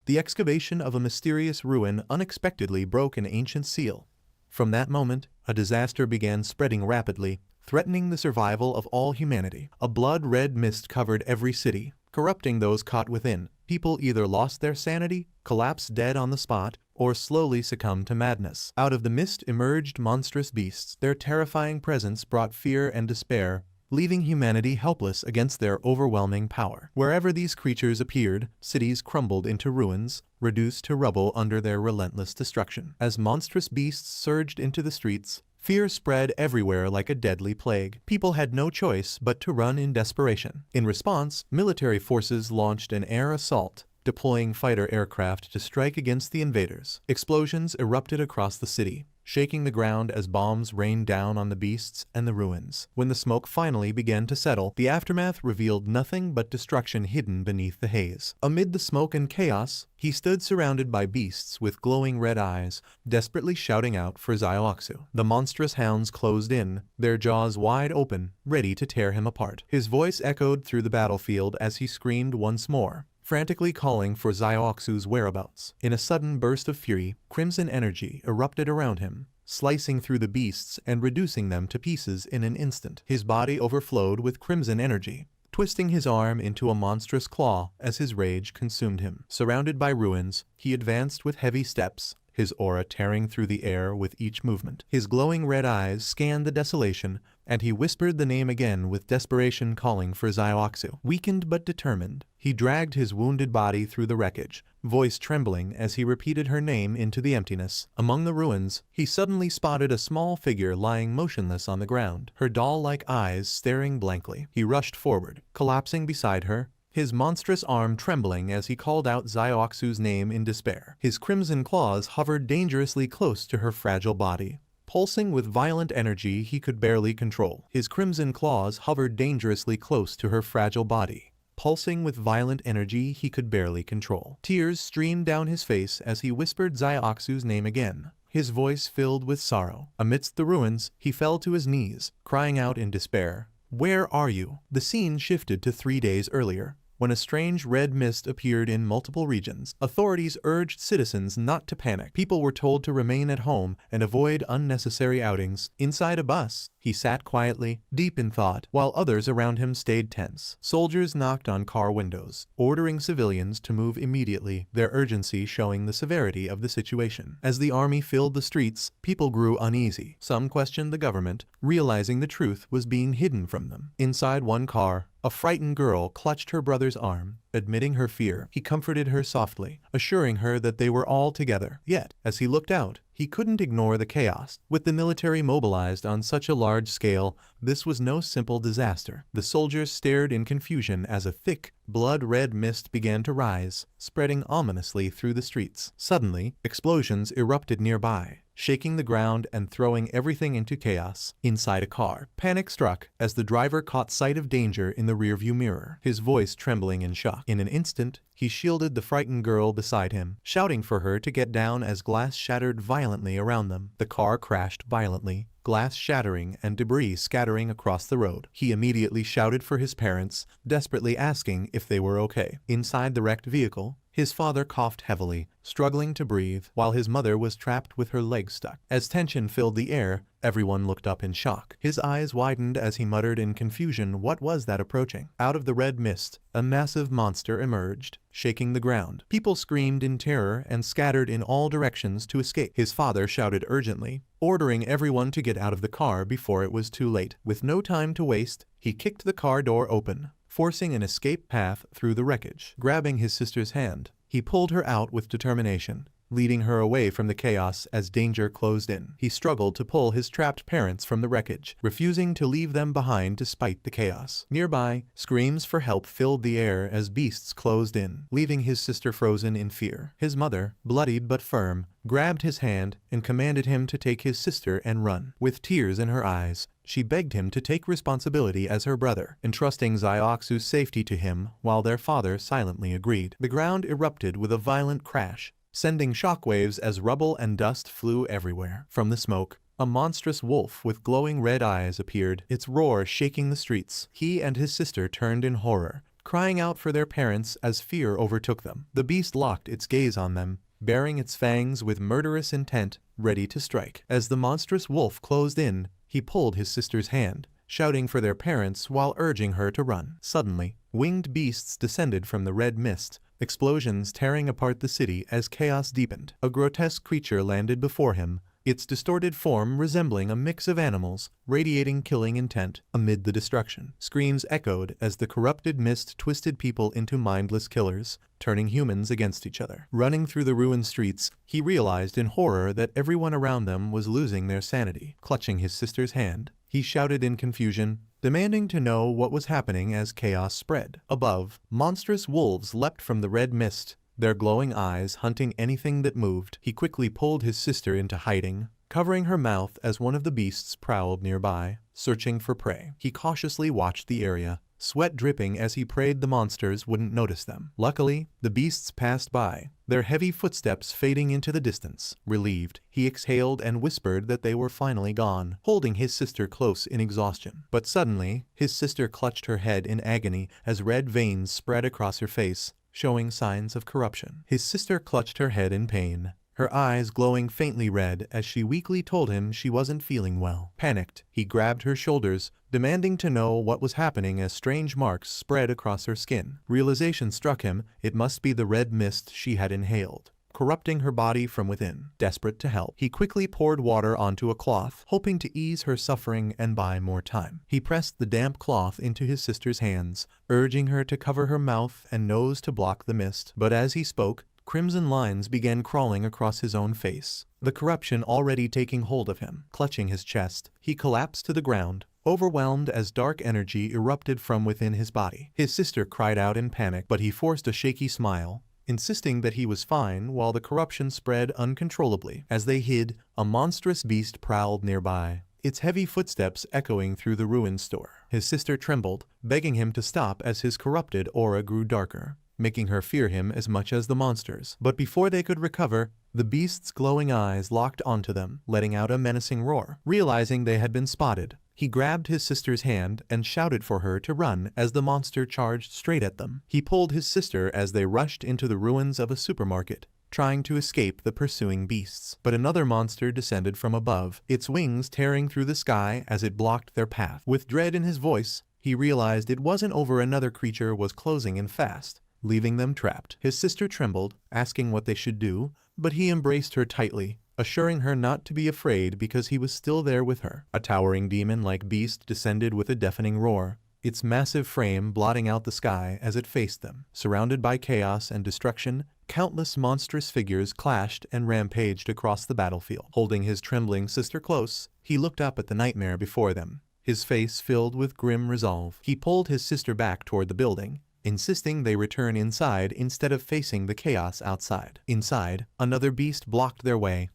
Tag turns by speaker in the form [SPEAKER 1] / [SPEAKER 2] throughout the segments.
[SPEAKER 1] The excavation of a mysterious ruin unexpectedly broke an ancient seal. From that moment, a disaster began spreading rapidly, threatening the survival of all humanity. A blood-red mist covered every city, corrupting those caught within. People either lost their sanity, collapsed dead on the spot, or slowly succumbed to madness. Out of the mist emerged monstrous beasts. Their terrifying presence brought fear and despair, leaving humanity helpless against their overwhelming power. Wherever these creatures appeared, cities crumbled into ruins, reduced to rubble under their relentless destruction. As monstrous beasts surged into the streets, fear spread everywhere like a deadly plague. People had no choice but to run in desperation. In response, military forces launched an air assault, deploying fighter aircraft to strike against the invaders. Explosions erupted across the city, shaking the ground as bombs rained down on the beasts and the ruins. When the smoke finally began to settle, the aftermath revealed nothing but destruction hidden beneath the haze. Amid the smoke and chaos, he stood surrounded by beasts with glowing red eyes, desperately shouting out for Zioxu. The monstrous hounds closed in, their jaws wide open, ready to tear him apart. His voice echoed through the battlefield as he screamed once more, frantically calling for Zioxu's whereabouts. In a sudden burst of fury, crimson energy erupted around him, slicing through the beasts and reducing them to pieces in an instant. His body overflowed with crimson energy, twisting his arm into a monstrous claw as his rage consumed him. Surrounded by ruins, he advanced with heavy steps, his aura tearing through the air with each movement. His glowing red eyes scanned the desolation, and he whispered the name again with desperation, calling for Zioxu. Weakened but determined, he dragged his wounded body through the wreckage, voice trembling as he repeated her name into the emptiness. Among the ruins, he suddenly spotted a small figure lying motionless on the ground, her doll-like eyes staring blankly. He rushed forward, collapsing beside her, his monstrous arm trembling as he called out Zioxu's name in despair. His crimson claws hovered dangerously close to her fragile body, pulsing with violent energy he could barely control. His crimson claws hovered dangerously close to her fragile body, pulsing with violent energy he could barely control. Tears streamed down his face as he whispered Zioxu's name again, his voice filled with sorrow. Amidst the ruins, he fell to his knees, crying out in despair, "Where are you?" The scene shifted to 3 days earlier, when a strange red mist appeared in multiple regions. Authorities urged citizens not to panic. People were told to remain at home and avoid unnecessary outings. Inside a bus, he sat quietly, deep in thought, while others around him stayed tense. Soldiers knocked on car windows, ordering civilians to move immediately, their urgency showing the severity of the situation. As the army filled the streets, people grew uneasy. Some questioned the government, realizing the truth was being hidden from them. Inside one car, a frightened girl clutched her brother's arm. Admitting her fear, he comforted her softly, assuring her that they were all together. Yet, as he looked out, he couldn't ignore the chaos. With the military mobilized on such a large scale, this was no simple disaster. The soldiers stared in confusion as a thick, blood-red mist began to rise, spreading ominously through the streets. Suddenly, explosions erupted nearby, shaking the ground and throwing everything into chaos. Inside a car, panic struck as the driver caught sight of danger in the rearview mirror, his voice trembling in shock. In an instant, he shielded the frightened girl beside him, shouting for her to get down as glass shattered violently around them. The car crashed violently, glass shattering and debris scattering across the road. He immediately shouted for his parents, desperately asking if they were okay. Inside the wrecked vehicle, his father coughed heavily, struggling to breathe, while his mother was trapped with her legs stuck. As tension filled the air, everyone looked up in shock. His eyes widened as he muttered in confusion, what was that approaching? Out of the red mist, a massive monster emerged, shaking the ground. People screamed in terror and scattered in all directions to escape. His father shouted urgently, ordering everyone to get out of the car before it was too late. With no time to waste, he kicked the car door open, forcing an escape path through the wreckage. Grabbing his sister's hand, he pulled her out with determination, leading her away from the chaos as danger closed in. He struggled to pull his trapped parents from the wreckage, refusing to leave them behind despite the chaos. Nearby, screams for help filled the air as beasts closed in, leaving his sister frozen in fear. His mother, bloodied but firm, grabbed his hand and commanded him to take his sister and run. With tears in her eyes, she begged him to take responsibility as her brother, entrusting Zioxu's safety to him while their father silently agreed. The ground erupted with a violent crash, sending shockwaves as rubble and dust flew everywhere. From the smoke, a monstrous wolf with glowing red eyes appeared, its roar shaking the streets. He and his sister turned in horror, crying out for their parents as fear overtook them. The beast locked its gaze on them, baring its fangs with murderous intent, ready to strike. As the monstrous wolf closed in, he pulled his sister's hand, shouting for their parents while urging her to run. Suddenly, winged beasts descended from the red mist, explosions tearing apart the city as chaos deepened. A grotesque creature landed before him, its distorted form resembling a mix of animals, radiating killing intent. Amid the destruction, screams echoed as the corrupted mist twisted people into mindless killers, turning humans against each other. Running through the ruined streets, he realized in horror that everyone around them was losing their sanity. Clutching his sister's hand, he shouted in confusion, demanding to know what was happening as chaos spread. Above, monstrous wolves leapt from the red mist, their glowing eyes hunting anything that moved. He quickly pulled his sister into hiding, covering her mouth as one of the beasts prowled nearby, searching for prey. He cautiously watched the area, sweat dripping as he prayed the monsters wouldn't notice them. Luckily, the beasts passed by, their heavy footsteps fading into the distance. Relieved, he exhaled and whispered that they were finally gone, holding his sister close in exhaustion. But suddenly, his sister clutched her head in agony as red veins spread across her face, showing signs of corruption. His sister clutched her head in pain, her eyes glowing faintly red as she weakly told him she wasn't feeling well. Panicked, he grabbed her shoulders, demanding to know what was happening as strange marks spread across her skin. Realization struck him, it must be the red mist she had inhaled, corrupting her body from within. Desperate to help, he quickly poured water onto a cloth, hoping to ease her suffering and buy more time. He pressed the damp cloth into his sister's hands, urging her to cover her mouth and nose to block the mist. But as he spoke, crimson lines began crawling across his own face, the corruption already taking hold of him. Clutching his chest, he collapsed to the ground, overwhelmed as dark energy erupted from within his body. His sister cried out in panic, but he forced a shaky smile, insisting that he was fine while the corruption spread uncontrollably. As they hid, a monstrous beast prowled nearby, its heavy footsteps echoing through the ruined store. His sister trembled, begging him to stop as his corrupted aura grew darker, making her fear him as much as the monsters. But before they could recover, the beast's glowing eyes locked onto them, letting out a menacing roar. Realizing they had been spotted, he grabbed his sister's hand and shouted for her to run as the monster charged straight at them. He pulled his sister as they rushed into the ruins of a supermarket, trying to escape the pursuing beasts. But another monster descended from above, its wings tearing through the sky as it blocked their path. With dread in his voice, he realized it wasn't over. Another creature was closing in fast, leaving them trapped. His sister trembled, asking what they should do, but he embraced her tightly, assuring her not to be afraid because he was still there with her. A towering demon-like beast descended with a deafening roar, its massive frame blotting out the sky as it faced them. Surrounded by chaos and destruction, countless monstrous figures clashed and rampaged across the battlefield. Holding his trembling sister close, he looked up at the nightmare before them, his face filled with grim resolve. He pulled his sister back toward the building, insisting they return inside instead of facing the chaos outside. Inside, another beast blocked their way.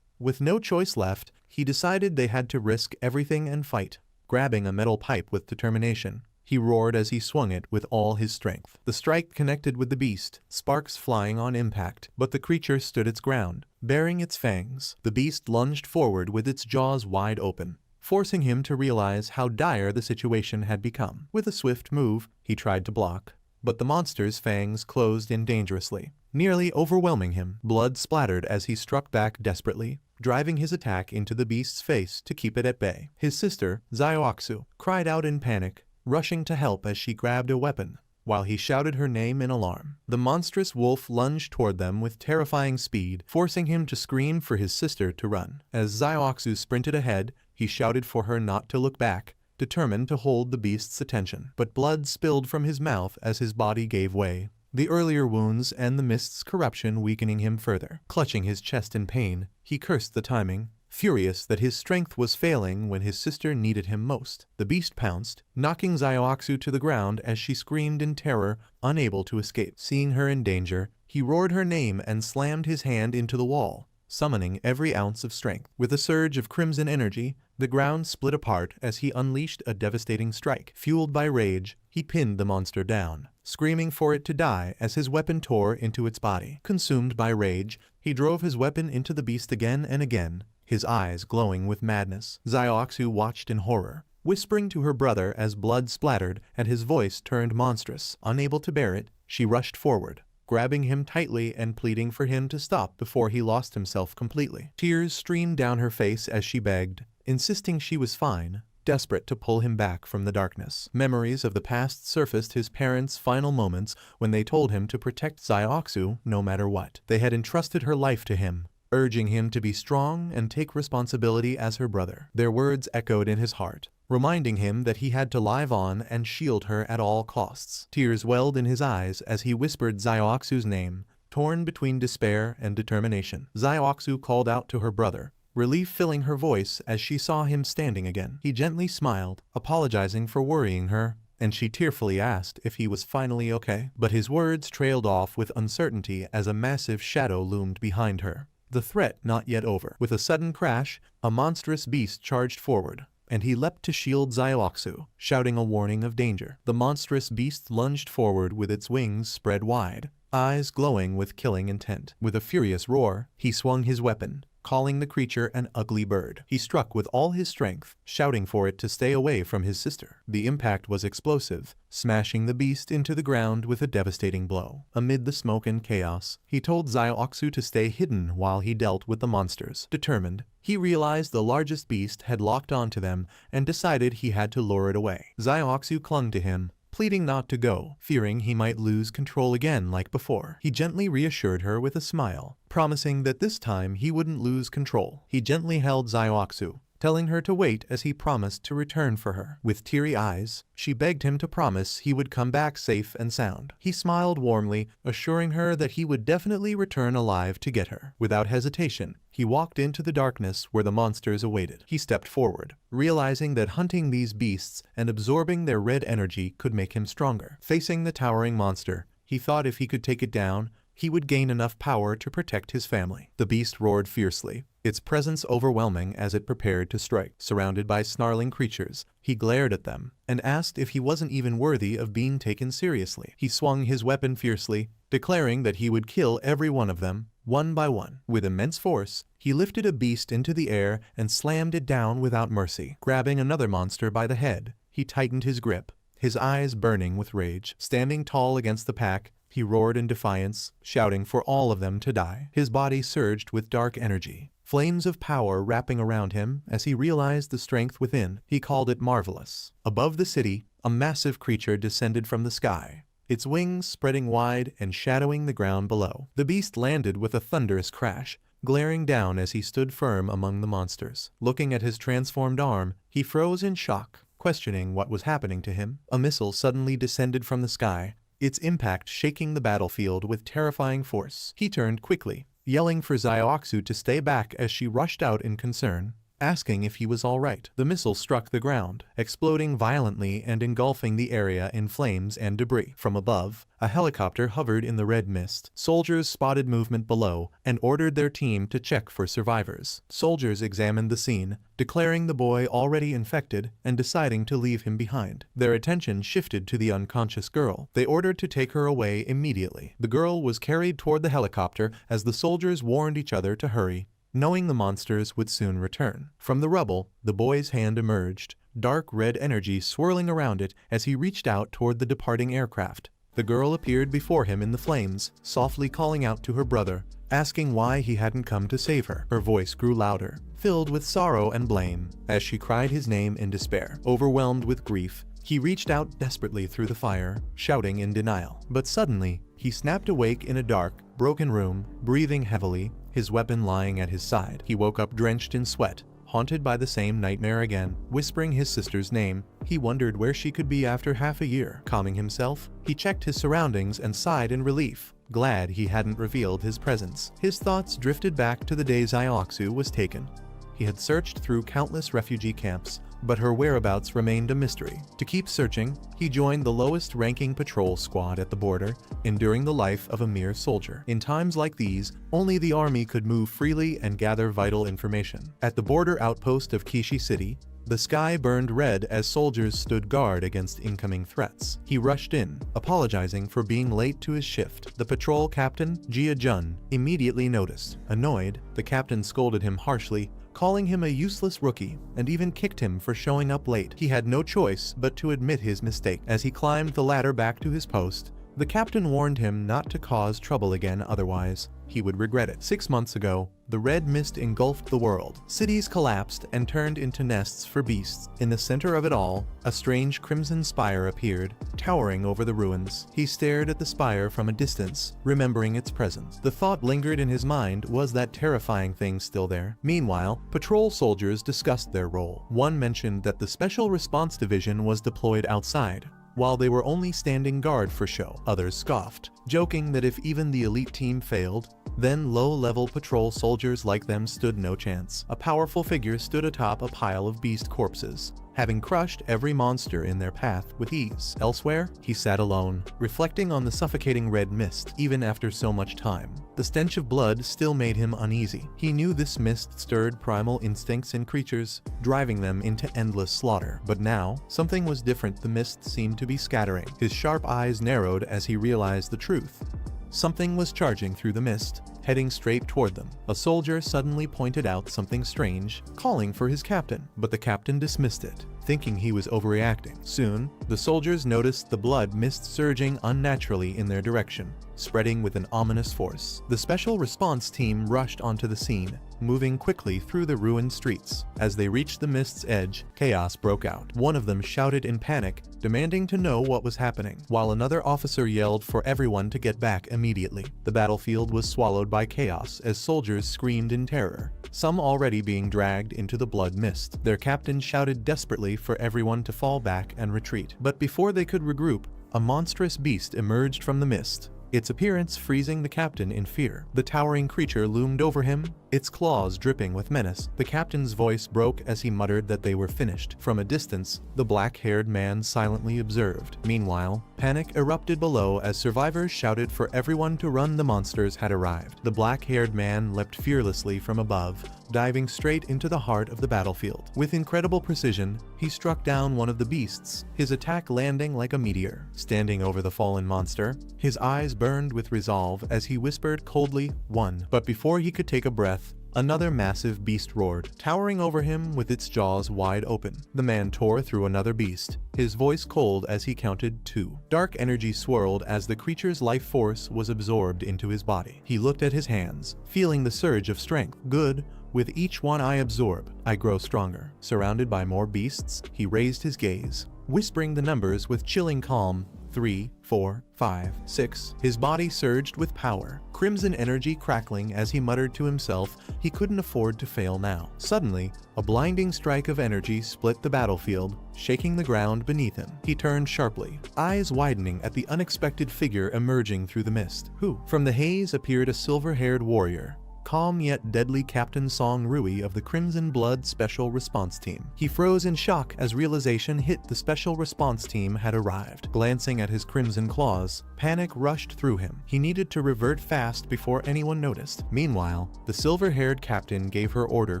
[SPEAKER 1] With no choice left, he decided they had to risk everything and fight. Grabbing a metal pipe with determination, he roared as he swung it with all his strength. The strike connected with the beast, sparks flying on impact, but the creature stood its ground, baring its fangs. The beast lunged forward with its jaws wide open, forcing him to realize how dire the situation had become. With a swift move, he tried to block, but the monster's fangs closed in dangerously, nearly overwhelming him. Blood splattered as he struck back desperately, driving his attack into the beast's face to keep it at bay. His sister, Zioxu, cried out in panic, rushing to help as she grabbed a weapon, while he shouted her name in alarm. The monstrous wolf lunged toward them with terrifying speed, forcing him to scream for his sister to run. As Zioxu sprinted ahead, he shouted for her not to look back, determined to hold the beast's attention. But blood spilled from his mouth as his body gave way, the earlier wounds and the mist's corruption weakening him further. Clutching his chest in pain, he cursed the timing, furious that his strength was failing when his sister needed him most. The beast pounced, knocking Zioxu to the ground as she screamed in terror, unable to escape. Seeing her in danger, he roared her name and slammed his hand into the wall, summoning every ounce of strength. With a surge of crimson energy, the ground split apart as he unleashed a devastating strike. Fueled by rage, he pinned the monster down, screaming for it to die as his weapon tore into its body. Consumed by rage, he drove his weapon into the beast again and again, his eyes glowing with madness. Zioxu watched in horror, whispering to her brother as blood splattered and his voice turned monstrous. Unable to bear it, she rushed forward, grabbing him tightly and pleading for him to stop before he lost himself completely. Tears streamed down her face as she begged, insisting she was fine, desperate to pull him back from the darkness. Memories of the past surfaced, his parents' final moments when they told him to protect Zioxu no matter what. They had entrusted her life to him, urging him to be strong and take responsibility as her brother. Their words echoed in his heart, reminding him that he had to live on and shield her at all costs. Tears welled in his eyes as he whispered Zioxu's name, torn between despair and determination. Zioxu called out to her brother, relief filling her voice as she saw him standing again. He gently smiled, apologizing for worrying her, and she tearfully asked if he was finally okay. But his words trailed off with uncertainty as a massive shadow loomed behind her, the threat not yet over. With a sudden crash, a monstrous beast charged forward, and he leapt to shield Zioxu, shouting a warning of danger. The monstrous beast lunged forward with its wings spread wide, eyes glowing with killing intent. With a furious roar, he swung his weapon, calling the creature an ugly bird. He struck with all his strength, shouting for it to stay away from his sister. The impact was explosive, smashing the beast into the ground with a devastating blow. Amid the smoke and chaos, he told Zioxu to stay hidden while he dealt with the monsters. Determined, he realized the largest beast had locked onto them and decided he had to lure it away. Zioxu clung to him, pleading not to go, fearing he might lose control again like before. He gently reassured her with a smile, promising that this time he wouldn't lose control. He gently held Zioxu, telling her to wait as he promised to return for her. With teary eyes, she begged him to promise he would come back safe and sound. He smiled warmly, assuring her that he would definitely return alive to get her. Without hesitation, he walked into the darkness where the monsters awaited. He stepped forward, realizing that hunting these beasts and absorbing their red energy could make him stronger. Facing the towering monster, he thought if he could take it down, he would gain enough power to protect his family. The beast roared fiercely, its presence overwhelming as it prepared to strike. Surrounded by snarling creatures, he glared at them and asked if he wasn't even worthy of being taken seriously. He swung his weapon fiercely, declaring that he would kill every one of them, one by one. With immense force, he lifted a beast into the air and slammed it down without mercy. Grabbing another monster by the head, he tightened his grip, his eyes burning with rage. Standing tall against the pack, he roared in defiance, shouting for all of them to die. His body surged with dark energy, flames of power wrapping around him as he realized the strength within. He called it marvelous. Above the city, a massive creature descended from the sky, its wings spreading wide and shadowing the ground below. The beast landed with a thunderous crash, glaring down as he stood firm among the monsters. Looking at his transformed arm, he froze in shock, questioning what was happening to him. A missile suddenly descended from the sky, its impact shaking the battlefield with terrifying force. He turned quickly, yelling for Zioxu to stay back as she rushed out in concern, asking if he was all right. The missile struck the ground, exploding violently and engulfing the area in flames and debris. From above, a helicopter hovered in the red mist. Soldiers spotted movement below and ordered their team to check for survivors. Soldiers examined the scene, declaring the boy already infected and deciding to leave him behind. Their attention shifted to the unconscious girl. They ordered to take her away immediately. The girl was carried toward the helicopter as the soldiers warned each other to hurry, knowing the monsters would soon return. From the rubble, the boy's hand emerged, dark red energy swirling around it as he reached out toward the departing aircraft. The girl appeared before him in the flames, softly calling out to her brother, asking why he hadn't come to save her. Her voice grew louder, filled with sorrow and blame, as she cried his name in despair. Overwhelmed with grief, he reached out desperately through the fire, shouting in denial. But suddenly, he snapped awake in a dark, broken room, breathing heavily, his weapon lying at his side. He woke up drenched in sweat, haunted by the same nightmare again. Whispering his sister's name, he wondered where she could be after half a year. Calming himself, he checked his surroundings and sighed in relief, glad he hadn't revealed his presence. His thoughts drifted back to the day Zioxu was taken. He had searched through countless refugee camps, but her whereabouts remained a mystery. To keep searching, he joined the lowest-ranking patrol squad at the border, enduring the life of a mere soldier. In times like these, only the army could move freely and gather vital information. At the border outpost of Kishi City, the sky burned red as soldiers stood guard against incoming threats. He rushed in, apologizing for being late to his shift. The patrol captain, Jia Jun, immediately noticed. Annoyed, the captain scolded him harshly, calling him a useless rookie, and even kicked him for showing up late. He had no choice but to admit his mistake. As he climbed the ladder back to his post, the captain warned him not to cause trouble again, otherwise he would regret it. 6 months ago, the red mist engulfed the world. Cities collapsed and turned into nests for beasts. In the center of it all, a strange crimson spire appeared, towering over the ruins. He stared at the spire from a distance, remembering its presence. The thought lingered in his mind, was that terrifying thing still there? Meanwhile, patrol soldiers discussed their role. One mentioned that the Special Response Division was deployed outside, while they were only standing guard for show. Others scoffed, joking that if even the elite team failed, then low-level patrol soldiers like them stood no chance. A powerful figure stood atop a pile of beast corpses, having crushed every monster in their path with ease. Elsewhere, he sat alone, reflecting on the suffocating red mist. Even after so much time, the stench of blood still made him uneasy. He knew this mist stirred primal instincts in creatures, driving them into endless slaughter. But now, something was different. The mist seemed to be scattering. His sharp eyes narrowed as he realized the truth. Something was charging through the mist, heading straight toward them. A soldier suddenly pointed out something strange, calling for his captain, but the captain dismissed it, thinking he was overreacting. Soon, the soldiers noticed the blood mist surging unnaturally in their direction, spreading with an ominous force. The special response team rushed onto the scene, moving quickly through the ruined streets. As they reached the mist's edge, chaos broke out. One of them shouted in panic, demanding to know what was happening, while another officer yelled for everyone to get back immediately. The battlefield was swallowed by chaos as soldiers screamed in terror, some already being dragged into the blood mist. Their captain shouted desperately for everyone to fall back and retreat. But before they could regroup, a monstrous beast emerged from the mist, its appearance freezing the captain in fear. The towering creature loomed over him, its claws dripping with menace. The captain's voice broke as he muttered that they were finished. From a distance, the black-haired man silently observed. Meanwhile, panic erupted below as survivors shouted for everyone to run. The monsters had arrived. The black-haired man leapt fearlessly from above, diving straight into the heart of the battlefield. With incredible precision, he struck down one of the beasts, his attack landing like a meteor. Standing over the fallen monster, his eyes burned with resolve as he whispered coldly, "One." But before he could take a breath, another massive beast roared, towering over him with its jaws wide open. The man tore through another beast, his voice cold as he counted 2. Dark energy swirled as the creature's life force was absorbed into his body. He looked at his hands, feeling the surge of strength. Good. With each one I absorb, I grow stronger. Surrounded by more beasts, he raised his gaze, whispering the numbers with chilling calm. 3, 4, 5, 6. His body surged with power, crimson energy crackling as he muttered to himself he couldn't afford to fail now. Suddenly, a blinding strike of energy split the battlefield, shaking the ground beneath him. He turned sharply, eyes widening at the unexpected figure emerging through the mist. Who? From the haze appeared a silver-haired warrior, calm yet deadly Captain Song Rui of the Crimson Blood Special Response Team. He froze in shock as realization hit. The Special Response Team had arrived. Glancing at his crimson claws, panic rushed through him. He needed to revert fast before anyone noticed. Meanwhile, the silver-haired captain gave her order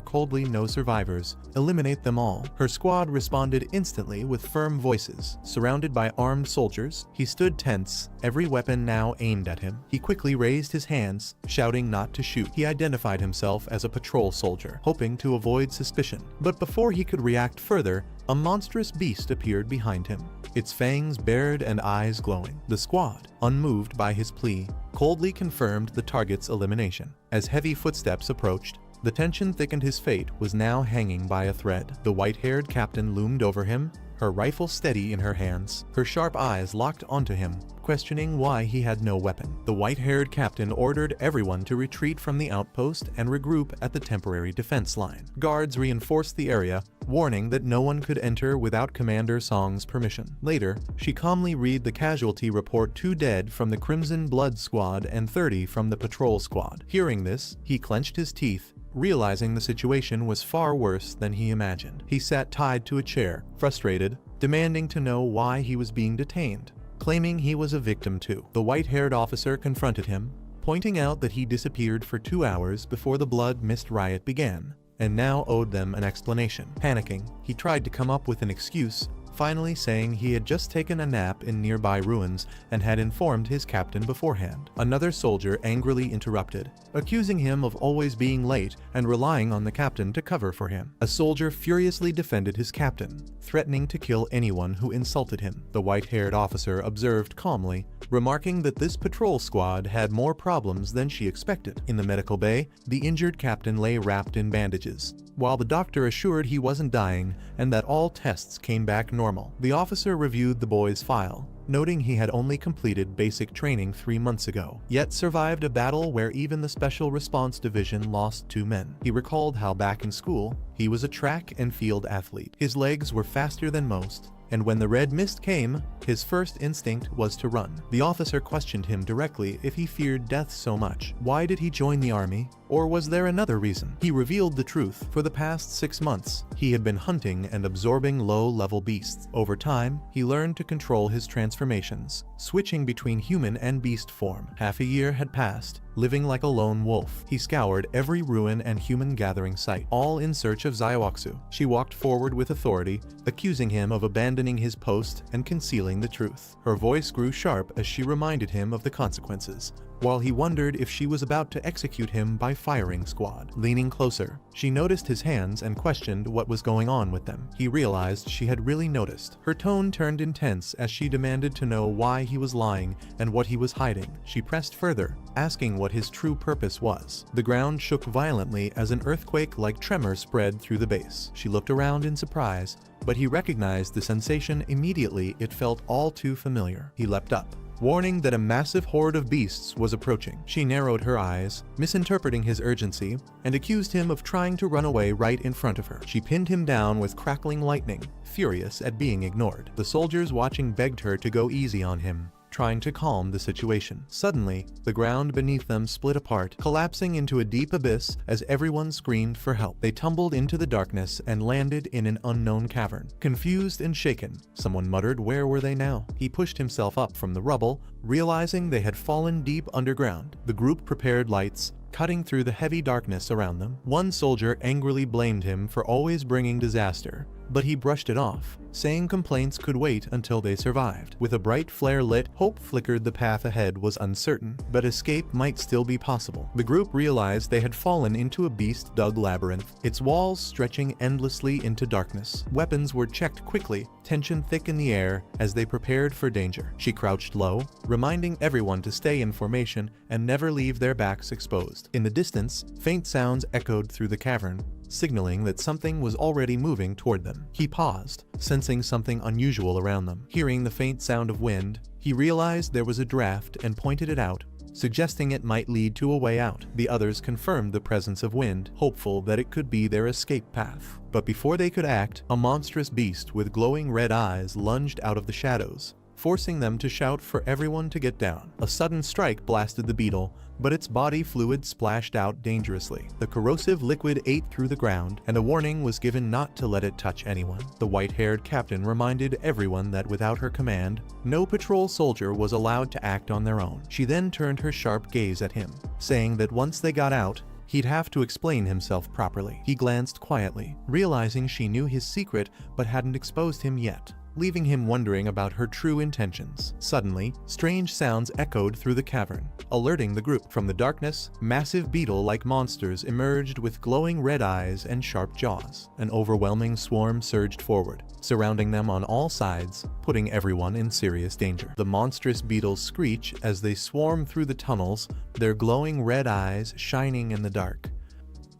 [SPEAKER 1] coldly, "No survivors. Eliminate them all." Her squad responded instantly with firm voices. Surrounded by armed soldiers, he stood tense, every weapon now aimed at him. He quickly raised his hands, shouting not to shoot. He identified himself as a patrol soldier, hoping to avoid suspicion. But before he could react further, a monstrous beast appeared behind him, its fangs bared and eyes glowing. The squad, unmoved by his plea, coldly confirmed the target's elimination. As heavy footsteps approached, the tension thickened. His fate was now hanging by a thread. The white-haired captain loomed over him, her rifle steady in her hands, her sharp eyes locked onto him, questioning why he had no weapon. The white-haired captain ordered everyone to retreat from the outpost and regroup at the temporary defense line. Guards reinforced the area, warning that no one could enter without Commander Song's permission. Later, she calmly read the casualty report: 2 dead from the Crimson Blood Squad and 30 from the patrol squad. Hearing this, he clenched his teeth, realizing the situation was far worse than he imagined. He sat tied to a chair, frustrated, demanding to know why he was being detained, claiming he was a victim too. The white-haired officer confronted him, pointing out that he disappeared for 2 hours before the blood mist riot began, and now owed them an explanation. Panicking, he tried to come up with an excuse, finally saying he had just taken a nap in nearby ruins and had informed his captain beforehand. Another soldier angrily interrupted, accusing him of always being late and relying on the captain to cover for him. A soldier furiously defended his captain, threatening to kill anyone who insulted him. The white-haired officer observed calmly, remarking that this patrol squad had more problems than she expected. In the medical bay, the injured captain lay wrapped in bandages, while the doctor assured he wasn't dying and that all tests came back normal. The officer reviewed the boy's file, noting he had only completed basic training 3 months ago, yet survived a battle where even the Special Response Division lost 2 men. He recalled how back in school, he was a track and field athlete. His legs were faster than most, and when the red mist came, his first instinct was to run. The officer questioned him directly if he feared death so much. Why did he join the army? Or was there another reason? He revealed the truth. For the past 6 months, he had been hunting and absorbing low-level beasts. Over time, he learned to control his transformations, switching between human and beast form. Half a year had passed, living like a lone wolf. He scoured every ruin and human gathering site, all in search of Zaiwaksu. She walked forward with authority, accusing him of abandoning his post and concealing the truth. Her voice grew sharp as she reminded him of the consequences, while he wondered if she was about to execute him by firing squad. Leaning closer, she noticed his hands and questioned what was going on with them. He realized she had really noticed. Her tone turned intense as she demanded to know why he was lying and what he was hiding. She pressed further, asking what his true purpose was. The ground shook violently as an earthquake-like tremor spread through the base. She looked around in surprise, but he recognized the sensation immediately. It felt all too familiar. He leapt up, warning that a massive horde of beasts was approaching. She narrowed her eyes, misinterpreting his urgency, and accused him of trying to run away right in front of her. She pinned him down with crackling lightning, furious at being ignored. The soldiers watching begged her to go easy on him, trying to calm the situation. Suddenly, the ground beneath them split apart, collapsing into a deep abyss as everyone screamed for help. They tumbled into the darkness and landed in an unknown cavern. Confused and shaken, someone muttered, "Where were they now?" He pushed himself up from the rubble, realizing they had fallen deep underground. The group prepared lights, cutting through the heavy darkness around them. One soldier angrily blamed him for always bringing disaster, but he brushed it off, saying complaints could wait until they survived. With a bright flare lit, hope flickered. The path ahead was uncertain, but escape might still be possible. The group realized they had fallen into a beast-dug labyrinth, its walls stretching endlessly into darkness. Weapons were checked quickly, tension thick in the air as they prepared for danger. She crouched low, reminding everyone to stay in formation and never leave their backs exposed. In the distance, faint sounds echoed through the cavern, signaling that something was already moving toward them. He paused, sensing something unusual around them. Hearing the faint sound of wind, he realized there was a draft and pointed it out, suggesting it might lead to a way out. The others confirmed the presence of wind, hopeful that it could be their escape path. But before they could act, a monstrous beast with glowing red eyes lunged out of the shadows, forcing them to shout for everyone to get down. A sudden strike blasted the beetle, but its body fluid splashed out dangerously. The corrosive liquid ate through the ground, and a warning was given not to let it touch anyone. The white-haired captain reminded everyone that without her command, no patrol soldier was allowed to act on their own. She then turned her sharp gaze at him, saying that once they got out, he'd have to explain himself properly. He glanced quietly, realizing she knew his secret but hadn't exposed him yet, leaving him wondering about her true intentions. Suddenly, strange sounds echoed through the cavern, alerting the group. From the darkness, massive beetle-like monsters emerged with glowing red eyes and sharp jaws. An overwhelming swarm surged forward, surrounding them on all sides, putting everyone in serious danger. The monstrous beetles screech as they swarm through the tunnels, their glowing red eyes shining in the dark.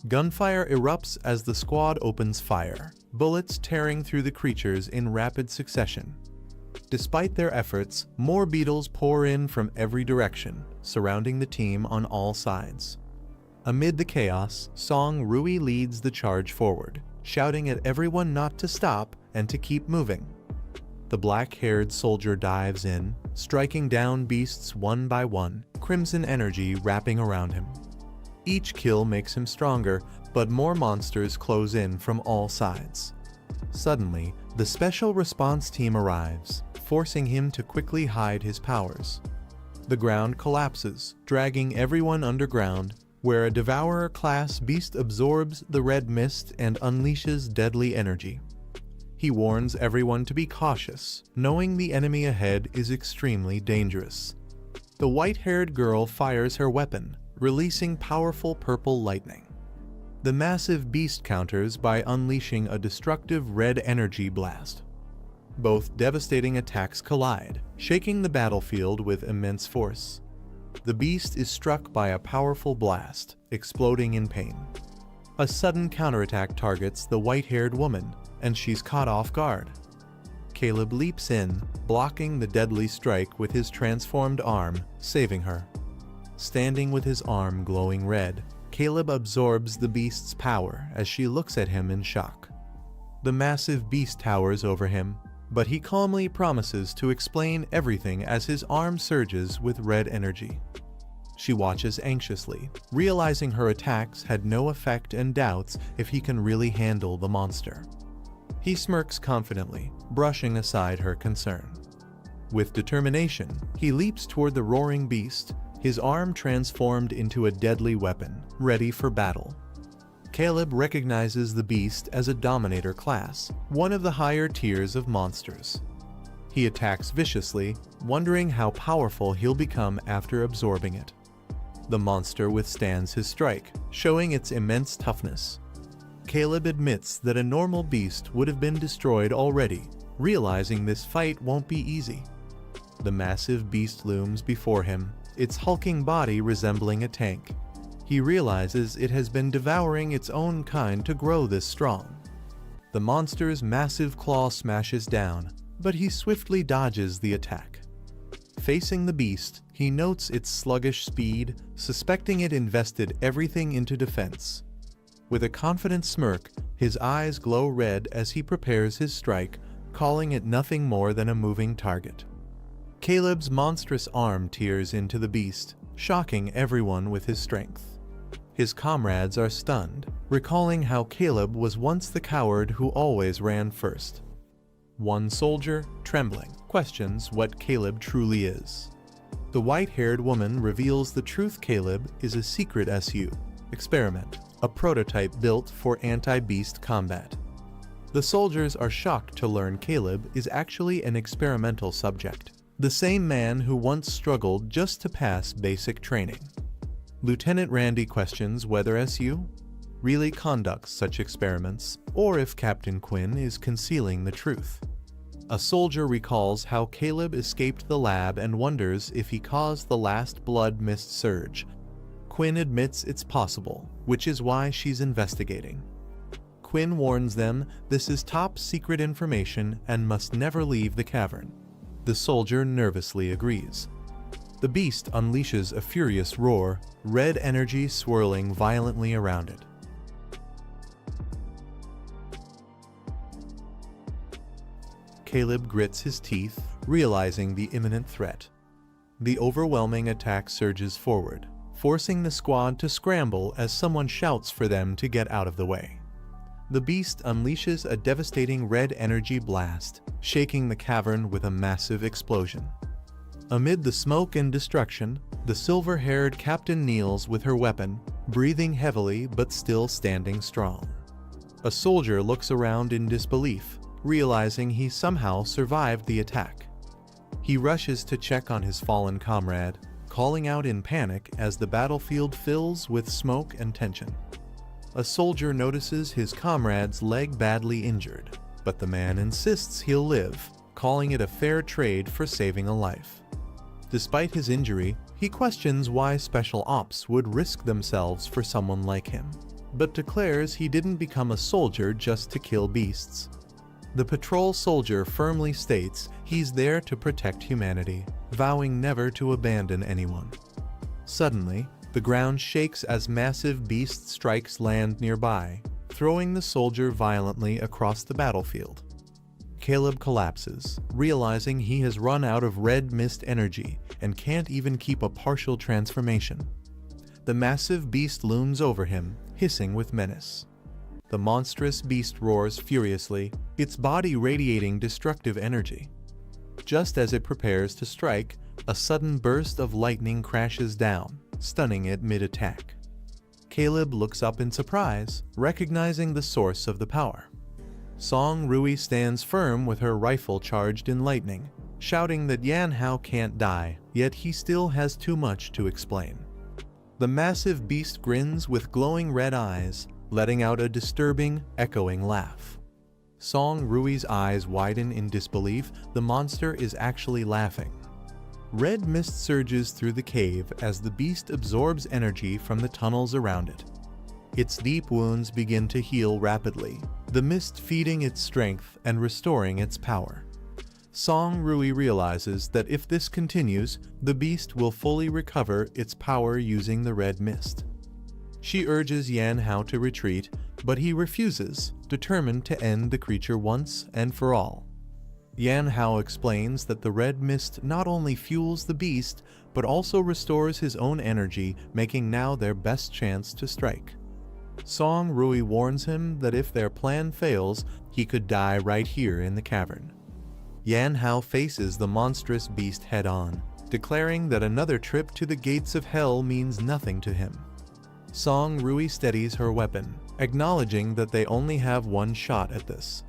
[SPEAKER 1] Gunfire erupts as the squad opens fire, bullets tearing through the creatures in rapid succession. Despite their efforts, more beetles pour in from every direction, surrounding the team on all sides. Amid the chaos, Song Rui leads the charge forward, shouting at everyone not to stop and to keep moving. The black-haired soldier dives in, striking down beasts one by one, crimson energy wrapping around him. Each kill makes him stronger, but more monsters close in from all sides. Suddenly, the special response team arrives, forcing him to quickly hide his powers. The ground collapses, dragging everyone underground, where a Devourer-class beast absorbs the red mist and unleashes deadly energy. He warns everyone to be cautious, knowing the enemy ahead is extremely dangerous. The white-haired girl fires her weapon, releasing powerful purple lightning. The massive beast counters by unleashing a destructive red energy blast. Both devastating attacks collide, shaking the battlefield with immense force. The beast is struck by a powerful blast, exploding in pain. A sudden counterattack targets the white-haired woman, and she's caught off guard. Caleb leaps in, blocking the deadly strike with his transformed arm, saving her. Standing with his arm glowing red, Caleb absorbs the beast's power as she looks at him in shock. The massive beast towers over him, but he calmly promises to explain everything as his arm surges with red energy. She watches anxiously, realizing her attacks had no effect and doubts if he can really handle the monster. He smirks confidently, brushing aside her concern. With determination, he leaps toward the roaring beast, his arm transformed into a deadly weapon, ready for battle. Caleb recognizes the beast as a Dominator class, one of the higher tiers of monsters. He attacks viciously, wondering how powerful he'll become after absorbing it. The monster withstands his strike, showing its immense toughness. Caleb admits that a normal beast would have been destroyed already, realizing this fight won't be easy. The massive beast looms before him, its hulking body resembling a tank. He realizes it has been devouring its own kind to grow this strong. The monster's massive claw smashes down, but he swiftly dodges the attack. Facing the beast, he notes its sluggish speed, suspecting it invested everything into defense. With a confident smirk, his eyes glow red as he prepares his strike, calling it nothing more than a moving target. Caleb's monstrous arm tears into the beast, shocking everyone with his strength. His comrades are stunned, recalling how Caleb was once the coward who always ran first. One soldier, trembling, questions what Caleb truly is. The white-haired woman reveals the truth: Caleb is a secret SU experiment, a prototype built for anti-beast combat. The soldiers are shocked to learn Caleb is actually an experimental subject, the same man who once struggled just to pass basic training. Lieutenant Randy questions whether SU really conducts such experiments, or if Captain Quinn is concealing the truth. A soldier recalls how Caleb escaped the lab and wonders if he caused the last blood mist surge. Quinn admits it's possible, which is why she's investigating. Quinn warns them this is top secret information and must never leave the cavern. The soldier nervously agrees. The beast unleashes a furious roar, red energy swirling violently around it. Caleb grits his teeth, realizing the imminent threat. The overwhelming attack surges forward, forcing the squad to scramble as someone shouts for them to get out of the way. The beast unleashes a devastating red energy blast, shaking the cavern with a massive explosion. Amid the smoke and destruction, the silver-haired captain kneels with her weapon, breathing heavily but still standing strong. A soldier looks around in disbelief, realizing he somehow survived the attack. He rushes to check on his fallen comrade, calling out in panic as the battlefield fills with smoke and tension. A soldier notices his comrade's leg badly injured, but the man insists he'll live, calling it a fair trade for saving a life. Despite his injury, he questions why Special Ops would risk themselves for someone like him, but declares he didn't become a soldier just to kill beasts. The patrol soldier firmly states he's there to protect humanity, vowing never to abandon anyone. Suddenly, the ground shakes as massive beast strikes land nearby, throwing the soldier violently across the battlefield. Caleb collapses, realizing he has run out of red mist energy and can't even keep a partial transformation. The massive beast looms over him, hissing with menace. The monstrous beast roars furiously, its body radiating destructive energy. Just as it prepares to strike, a sudden burst of lightning crashes down, stunning it mid-attack. Caleb looks up in surprise, recognizing the source of the power. Song Rui stands firm with her rifle charged in lightning, shouting that Yan Hao can't die, yet he still has too much to explain. The massive beast grins with glowing red eyes, letting out a disturbing, echoing laugh. Song Rui's eyes widen in disbelief. The monster is actually laughing. Red mist surges through the cave as the beast absorbs energy from the tunnels around it. Its deep wounds begin to heal rapidly, the mist feeding its strength and restoring its power. Song Rui realizes that if this continues, the beast will fully recover its power using the red mist. She urges Yan Hao to retreat, but he refuses, determined to end the creature once and for all. Yan Hao explains that the red mist not only fuels the beast, but also restores his own energy, making now their best chance to strike. Song Rui warns him that if their plan fails, he could die right here in the cavern. Yan Hao faces the monstrous beast head-on, declaring that another trip to the gates of hell means nothing to him. Song Rui steadies her weapon, acknowledging that they only have one shot at this.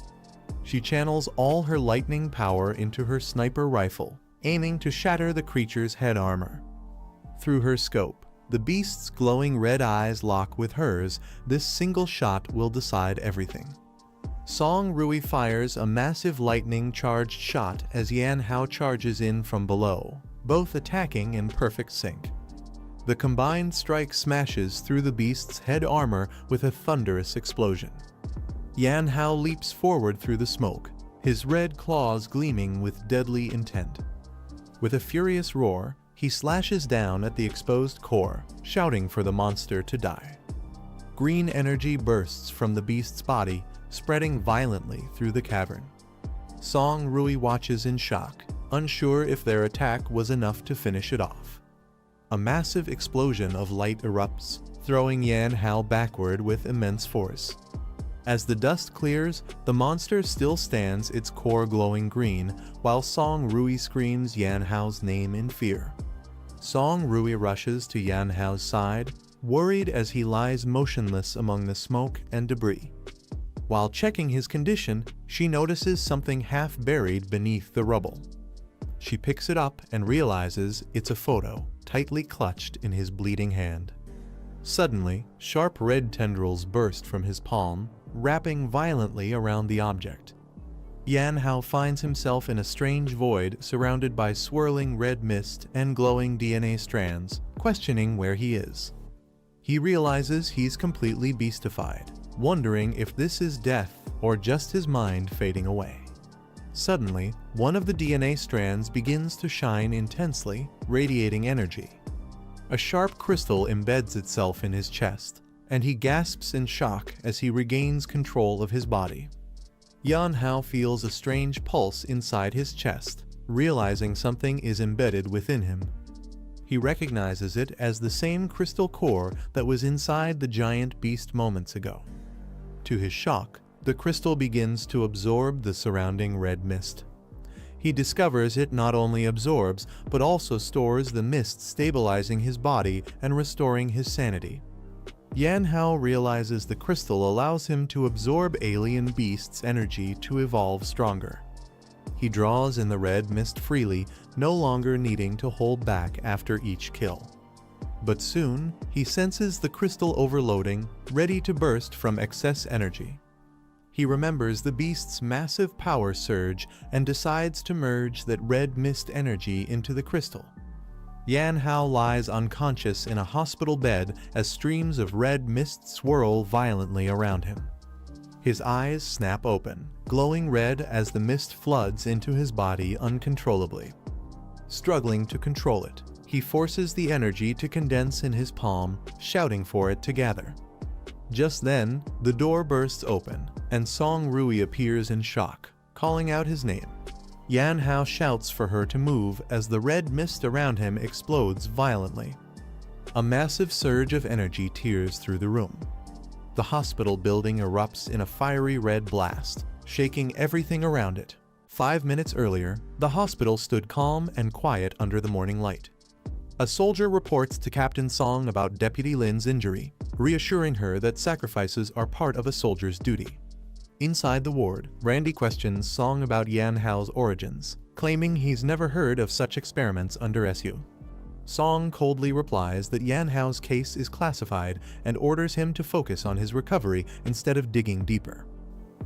[SPEAKER 1] She channels all her lightning power into her sniper rifle, aiming to shatter the creature's head armor. Through her scope, the beast's glowing red eyes lock with hers. This single shot will decide everything. Song Rui fires a massive lightning-charged shot as Yan Hao charges in from below, both attacking in perfect sync. The combined strike smashes through the beast's head armor with a thunderous explosion. Yan Hao leaps forward through the smoke, his red claws gleaming with deadly intent. With a furious roar, he slashes down at the exposed core, shouting for the monster to die. Green energy bursts from the beast's body, spreading violently through the cavern. Song Rui watches in shock, unsure if their attack was enough to finish it off. A massive explosion of light erupts, throwing Yan Hao backward with immense force. As the dust clears, the monster still stands, its core glowing green, while Song Rui screams Yan Hao's name in fear. Song Rui rushes to Yan Hao's side, worried as he lies motionless among the smoke and debris. While checking his condition, she notices something half buried beneath the rubble. She picks it up and realizes it's a photo, tightly clutched in his bleeding hand. Suddenly, sharp red tendrils burst from his palm, wrapping violently around the object. Yan Hao finds himself in a strange void surrounded by swirling red mist and glowing DNA strands, questioning where he is. He realizes he's completely beastified, wondering if this is death or just his mind fading away. Suddenly, one of the DNA strands begins to shine intensely, radiating energy. A sharp crystal embeds itself in his chest, and he gasps in shock as he regains control of his body. Yan Hao feels a strange pulse inside his chest, realizing something is embedded within him. He recognizes it as the same crystal core that was inside the giant beast moments ago. To his shock, the crystal begins to absorb the surrounding red mist. He discovers it not only absorbs, but also stores the mist, stabilizing his body and restoring his sanity. Yan Hao realizes the crystal allows him to absorb alien beasts' energy to evolve stronger. He draws in the red mist freely, no longer needing to hold back after each kill. But soon, he senses the crystal overloading, ready to burst from excess energy. He remembers the beast's massive power surge and decides to merge that red mist energy into the crystal. Yan Hao lies unconscious in a hospital bed as streams of red mist swirl violently around him. His eyes snap open, glowing red as the mist floods into his body uncontrollably. Struggling to control it, he forces the energy to condense in his palm, shouting for it to gather. Just then, the door bursts open, and Song Rui appears in shock, calling out his name. Yan Hao shouts for her to move as the red mist around him explodes violently. A massive surge of energy tears through the room. The hospital building erupts in a fiery red blast, shaking everything around it. 5 minutes earlier, the hospital stood calm and quiet under the morning light. A soldier reports to Captain Song about Deputy Lin's injury, reassuring her that sacrifices are part of a soldier's duty. Inside the ward, Randy questions Song about Yan Hao's origins, claiming he's never heard of such experiments under SU. Song coldly replies that Yan Hao's case is classified and orders him to focus on his recovery instead of digging deeper.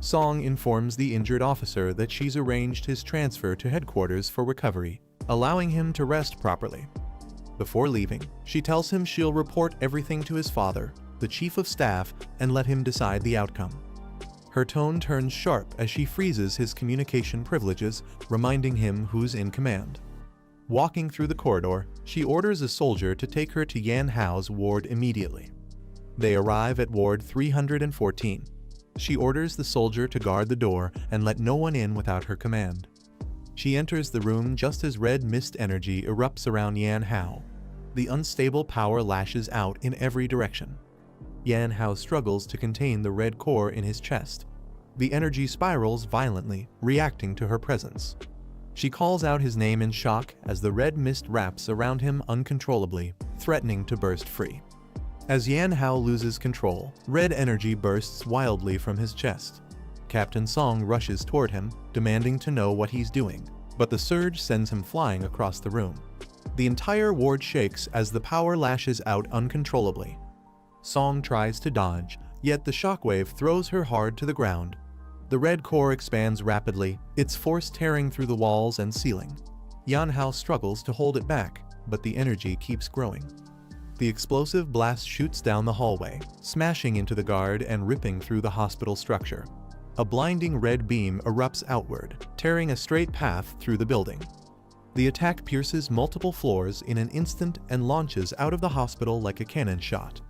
[SPEAKER 1] Song informs the injured officer that she's arranged his transfer to headquarters for recovery, allowing him to rest properly. Before leaving, she tells him she'll report everything to his father, the chief of staff, and let him decide the outcome. Her tone turns sharp as she freezes his communication privileges, reminding him who's in command. Walking through the corridor, she orders a soldier to take her to Yan Hao's ward immediately. They arrive at Ward 314. She orders the soldier to guard the door and let no one in without her command. She enters the room just as red mist energy erupts around Yan Hao. The unstable power lashes out in every direction. Yan Hao struggles to contain the red core in his chest. The energy spirals violently, reacting to her presence. She calls out his name in shock as the red mist wraps around him uncontrollably, threatening to burst free. As Yan Hao loses control, red energy bursts wildly from his chest. Captain Song rushes toward him, demanding to know what he's doing, but the surge sends him flying across the room. The entire ward shakes as the power lashes out uncontrollably. Song tries to dodge, yet the shockwave throws her hard to the ground. The red core expands rapidly, its force tearing through the walls and ceiling. Yan Hao struggles to hold it back, but the energy keeps growing. The explosive blast shoots down the hallway, smashing into the guard and ripping through the hospital structure. A blinding red beam erupts outward, tearing a straight path through the building. The attack pierces multiple floors in an instant and launches out of the hospital like a cannon shot.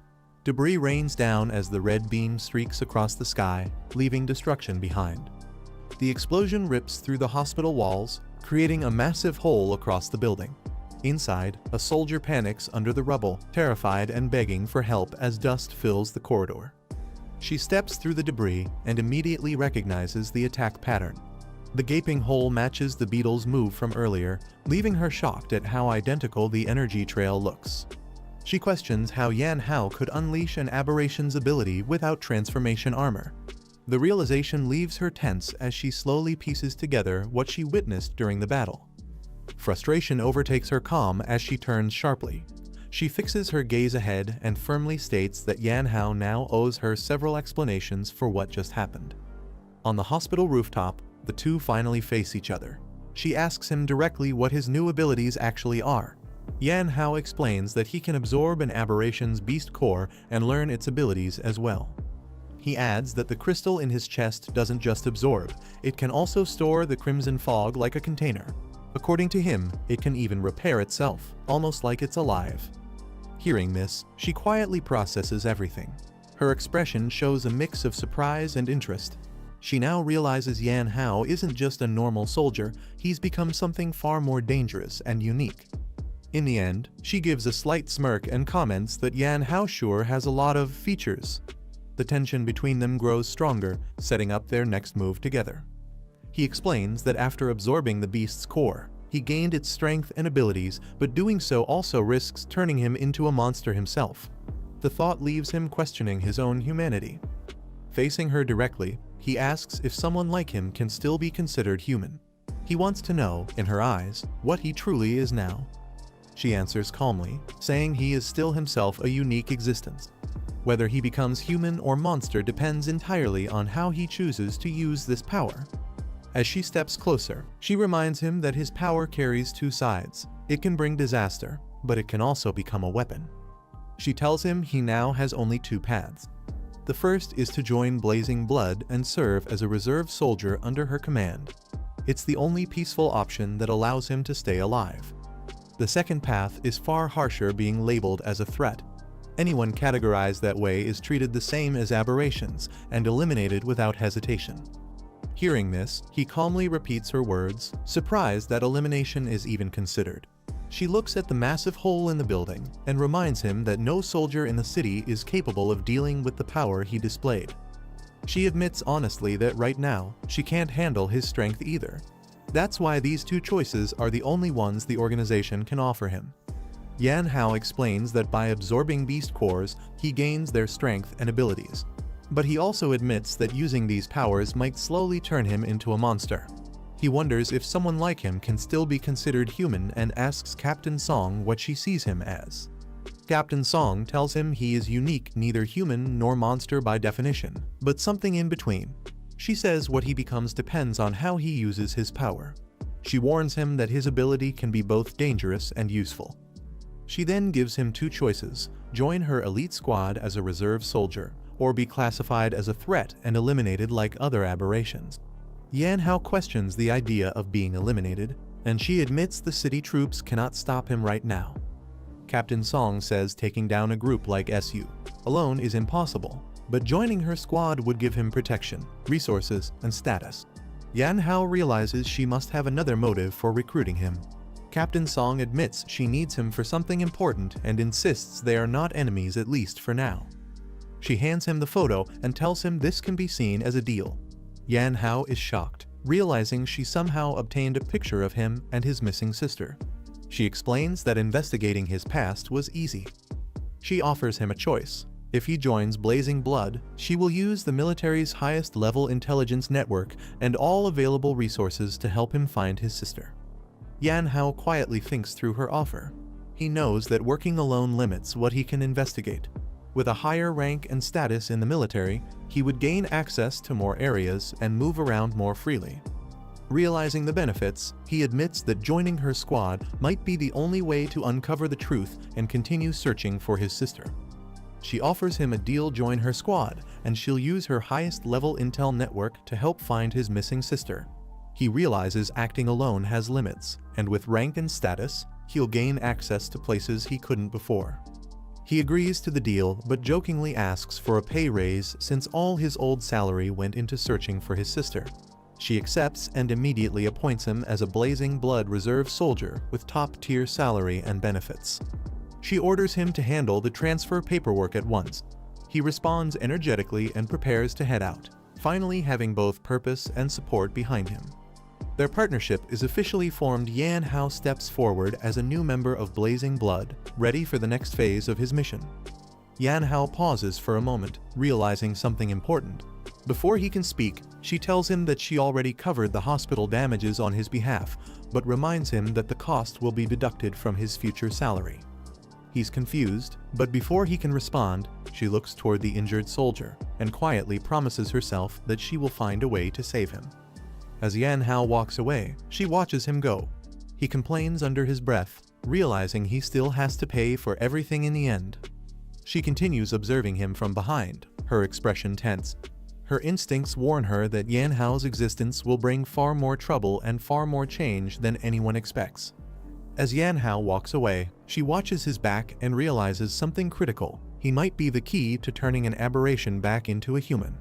[SPEAKER 1] Debris rains down as the red beam streaks across the sky, leaving destruction behind. The explosion rips through the hospital walls, creating a massive hole across the building. Inside, a soldier panics under the rubble, terrified and begging for help as dust fills the corridor. She steps through the debris and immediately recognizes the attack pattern. The gaping hole matches the beetle's move from earlier, leaving her shocked at how identical the energy trail looks. She questions how Yan Hao could unleash an aberration's ability without transformation armor. The realization leaves her tense as she slowly pieces together what she witnessed during the battle. Frustration overtakes her calm as she turns sharply. She fixes her gaze ahead and firmly states that Yan Hao now owes her several explanations for what just happened. On the hospital rooftop, the two finally face each other. She asks him directly what his new abilities actually are. Yan Hao explains that he can absorb an aberration's beast core and learn its abilities as well. He adds that the crystal in his chest doesn't just absorb, it can also store the crimson fog like a container. According to him, it can even repair itself, almost like it's alive. Hearing this, she quietly processes everything. Her expression shows a mix of surprise and interest. She now realizes Yan Hao isn't just a normal soldier, he's become something far more dangerous and unique. In the end, she gives a slight smirk and comments that Yan Hao sure has a lot of features. The tension between them grows stronger, setting up their next move together. He explains that after absorbing the beast's core, he gained its strength and abilities, but doing so also risks turning him into a monster himself. The thought leaves him questioning his own humanity. Facing her directly, he asks if someone like him can still be considered human. He wants to know, in her eyes, what he truly is now. She answers calmly, saying he is still himself a unique existence. Whether he becomes human or monster depends entirely on how he chooses to use this power. As she steps closer, she reminds him that his power carries two sides. It can bring disaster, but it can also become a weapon. She tells him he now has only two paths. The first is to join Blazing Blood and serve as a reserve soldier under her command. It's the only peaceful option that allows him to stay alive. The second path is far harsher, being labeled as a threat. Anyone categorized that way is treated the same as aberrations and eliminated without hesitation. Hearing this, he calmly repeats her words, surprised that elimination is even considered. She looks at the massive hole in the building and reminds him that no soldier in the city is capable of dealing with the power he displayed. She admits honestly that right now, she can't handle his strength either. That's why these two choices are the only ones the organization can offer him. Yan Hao explains that by absorbing beast cores, he gains their strength and abilities. But he also admits that using these powers might slowly turn him into a monster. He wonders if someone like him can still be considered human and asks Captain Song what she sees him as. Captain Song tells him he is unique, neither human nor monster by definition, but something in between. She says what he becomes depends on how he uses his power. She warns him that his ability can be both dangerous and useful. She then gives him two choices: join her elite squad as a reserve soldier, or be classified as a threat and eliminated like other aberrations. Yan Hao questions the idea of being eliminated, and she admits the city troops cannot stop him right now. Captain Song says taking down a group like SU alone is impossible, but joining her squad would give him protection, resources, and status. Yan Hao realizes she must have another motive for recruiting him. Captain Song admits she needs him for something important and insists they are not enemies, at least for now. She hands him the photo and tells him this can be seen as a deal. Yan Hao is shocked, realizing she somehow obtained a picture of him and his missing sister. She explains that investigating his past was easy. She offers him a choice. If he joins Blazing Blood, she will use the military's highest-level intelligence network and all available resources to help him find his sister. Yan Hao quietly thinks through her offer. He knows that working alone limits what he can investigate. With a higher rank and status in the military, he would gain access to more areas and move around more freely. Realizing the benefits, he admits that joining her squad might be the only way to uncover the truth and continue searching for his sister. She offers him a deal: join her squad, and she'll use her highest-level intel network to help find his missing sister. He realizes acting alone has limits, and with rank and status, he'll gain access to places he couldn't before. He agrees to the deal, but jokingly asks for a pay raise since all his old salary went into searching for his sister. She accepts and immediately appoints him as a Blazing Blood reserve soldier with top-tier salary and benefits. She orders him to handle the transfer paperwork at once. He responds energetically and prepares to head out, finally having both purpose and support behind him. Their partnership is officially formed. Yan Hao steps forward as a new member of Blazing Blood, ready for the next phase of his mission. Yan Hao pauses for a moment, realizing something important. Before he can speak, she tells him that she already covered the hospital damages on his behalf, but reminds him that the cost will be deducted from his future salary. He's confused, but before he can respond, she looks toward the injured soldier and quietly promises herself that she will find a way to save him. As Yan Hao walks away, she watches him go. He complains under his breath, realizing he still has to pay for everything in the end. She continues observing him from behind, her expression tense. Her instincts warn her that Yan Hao's existence will bring far more trouble and far more change than anyone expects. As Yan Hao walks away, she watches his back and realizes something critical. He might be the key to turning an aberration back into a human.